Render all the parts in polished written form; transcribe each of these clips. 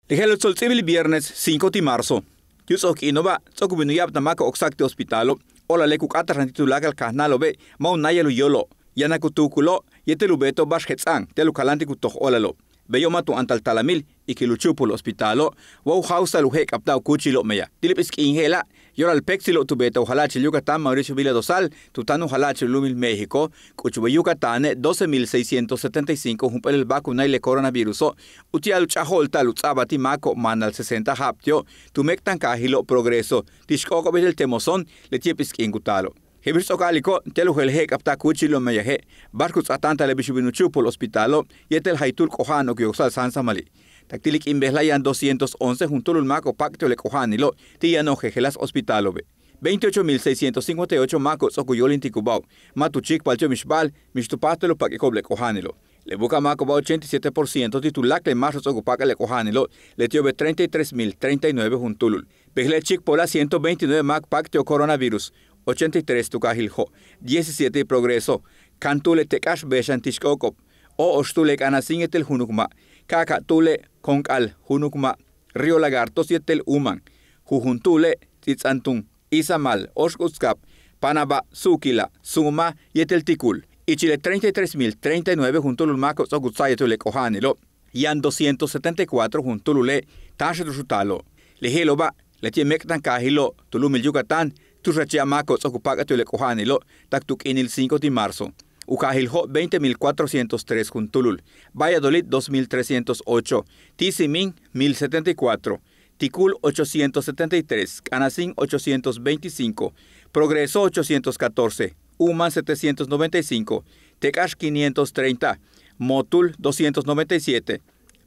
Ligero el sol viernes 5 de marzo. Yusok inova, sokubinu yab namaka oxacte hospitalo, ola lekuk atarran titulagal kahnalo be, maunayalo yolo, yanakutukulo, yetelubeto bashketsang, telukalantikutoj olalo. Beyomatu antal talamil, ikiluchupul hospitalo, wow hausa lujek aptao kuchilo meya. Tilipis ingela, yoral pexilo tubeta ujalachi Yucatán Mauricio Vila Dosal, tutano ujalachi lumil México, kuchube Yucatán 12.675 jumpel el vacunaile coronavirus, utial chahol talutzabati mako manal 60 haptio, tumectan kahilo progreso, tishkoko el temozón, le tiepis ingutalo. Hebirso caliko, telujel hek apta kuchilo meyahe, barcus atanta le bishubinuchupul hospitalo, yetel haitul kohano kioxal sansamali. Tactilic inbehlayan 211 juntulul maco pacto le cojanilo, tiano jejelas hospitalobe. 28.658 macos ocuyolin ticubao, matuchic palcho mishbal, mishtupatelo paquecoble cojanilo. Le buca maco ba 87% titulac le marros ocupaca le cojanilo, le tiobe 33.039 juntulul. Behle chic pola 129 mac pacto coronavirus. 83 tukahiljo, 17 progreso, cantule tekash beshan tishkokop, o ostule canasin etel hunukma, kaka tule konkal hunukma, río lagartos yetel uman, jujuntule titzantun, isamal, oshkutskap, panaba, sukila, suma yetel tikul, y chile 33.039 juntulul mako sogutsayetule kohanilo, yan 274 juntulule, tashetrushutalo, lehelo ba, le tiemektan kahilo, tulumil Yucatán, Turrachia Macos ocupaga tule cojanilo, tactuc inil 5 de marzo. Ucajiljo 20.403 juntulul. Valladolid 2.308. Tizimín 1.074. Ticul 873. Canacín 825. Progreso 814. Uman 795. Tecash 530. Motul 297.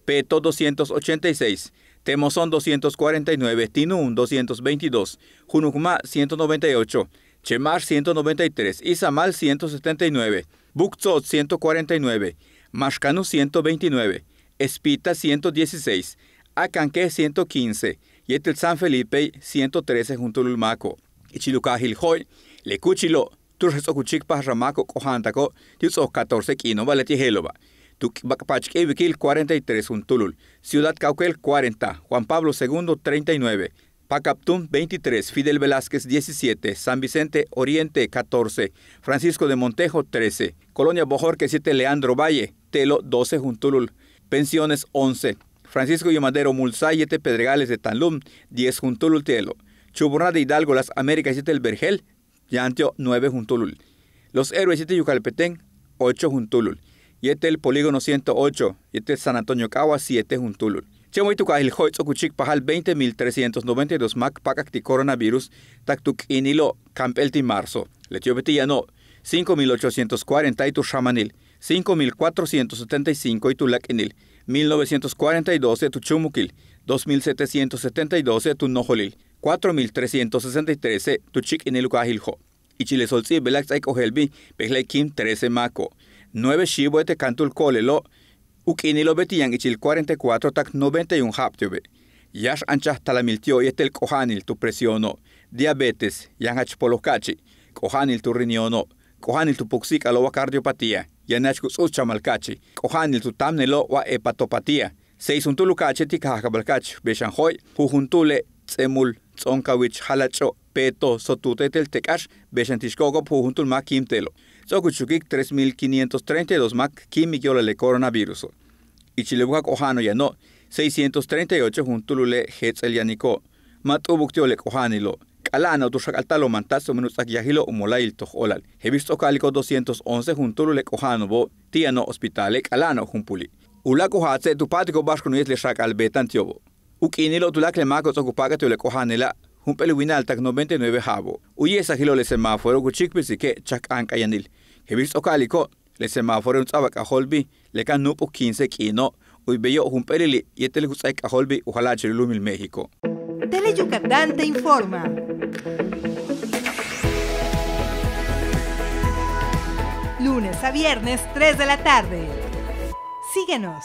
Peto 286. Temozón 249, Tinún 222, Junucma 198, Chemar 193, Izamal 179, Buctzot 149, Mashcanu 129, Espita 116, Acanque 115, Yetel San Felipe 113 Juntululmaco, Ichilucajiljoy, Lecuchilo, Turresocuchic Pajramaco Cojantaco, Tiuso 14 Quino Valetijeloba. Tucpachque Viquil 43 Juntulul, Ciudad Cauquel 40, Juan Pablo II 39, Pacaptún 23, Fidel Velázquez 17, San Vicente Oriente 14, Francisco de Montejo 13, Colonia Bojorque 7, Leandro Valle, Telo 12 Juntulul, Pensiones 11, Francisco y Madero Mulzay 7, Pedregales de Tanlum 10 Juntulul Telo, Chuburná de Hidalgo Las Américas 7, El Vergel, Llantio 9 Juntulul, Los Héroes 7, Yucalpetén 8 Juntulul, Yetel Polígono 108, Yetel San Antonio Cagua 7 Juntulul. Chemoituca el Hoitz Okuchik Pajal 20.392 Mac Pacacti Coronavirus, Tactuc Inilo Campelti Marzo. Letiobetiano 5.840 y tu Shamanil, 5.475 y tu Lakinil, 1.942 tu Chumuquil, 2.772 tu Nojolil, 4.363 tu Chic Inilucajiljo. Y Chile Solsi Belax Aikohelbi, Pejlekim 13 Maco. 9 Shibuete Cantul Colelo, Ukinilo Betian Ichil 44 tac 91 haptiobe. Yash anchas talamiltio yetel cojanil tu presiono. Diabetes, yanhach polocachi. Cojanil tu riniono. Cojanil tu puxic aloa cardiopatía. Yanachcus uchamalcachi. Cojanil tu tamnelo wa hepatopatía. 6 untulucache ticajabalcach. Beshanjoy, Pujuntule, Tsemul, Tzonkawich, Halacho, Peto, Sotutetel Tecash, Beshantishkogo, Pujuntul Makimtelo. Sokuchukik 3.532 Mac Kimikiola le coronavirus. Ichilebuja Cojano ya no, 638 Juntulule Hetzel Yanico. Matubuktio le Cojanilo. Calano tu Shakaltalo Mantazo Menusak Yahilo Umolail Tojolal. He visto Calico 211 Juntulule Cojano Bo, Tiano Hospitale, Calano Jumpuli. Ulaco Hatse tu Patico Basco no es le Shakal Betantiobo. Ukinilo tu lacle Macos ocupaga tu le Cojanela. Un peluinal tac 99 jabo. Uye sagilo le semáforo cuchicpis que chak ancayanil. He visto calico, le semáforo un tabac holbi, le can nupo 15 kino, uy bello un pelili y el gusay holbi, ojalá chilumil México. Tele Yucatán te informa. Lunes a viernes, 3 de la tarde. Síguenos.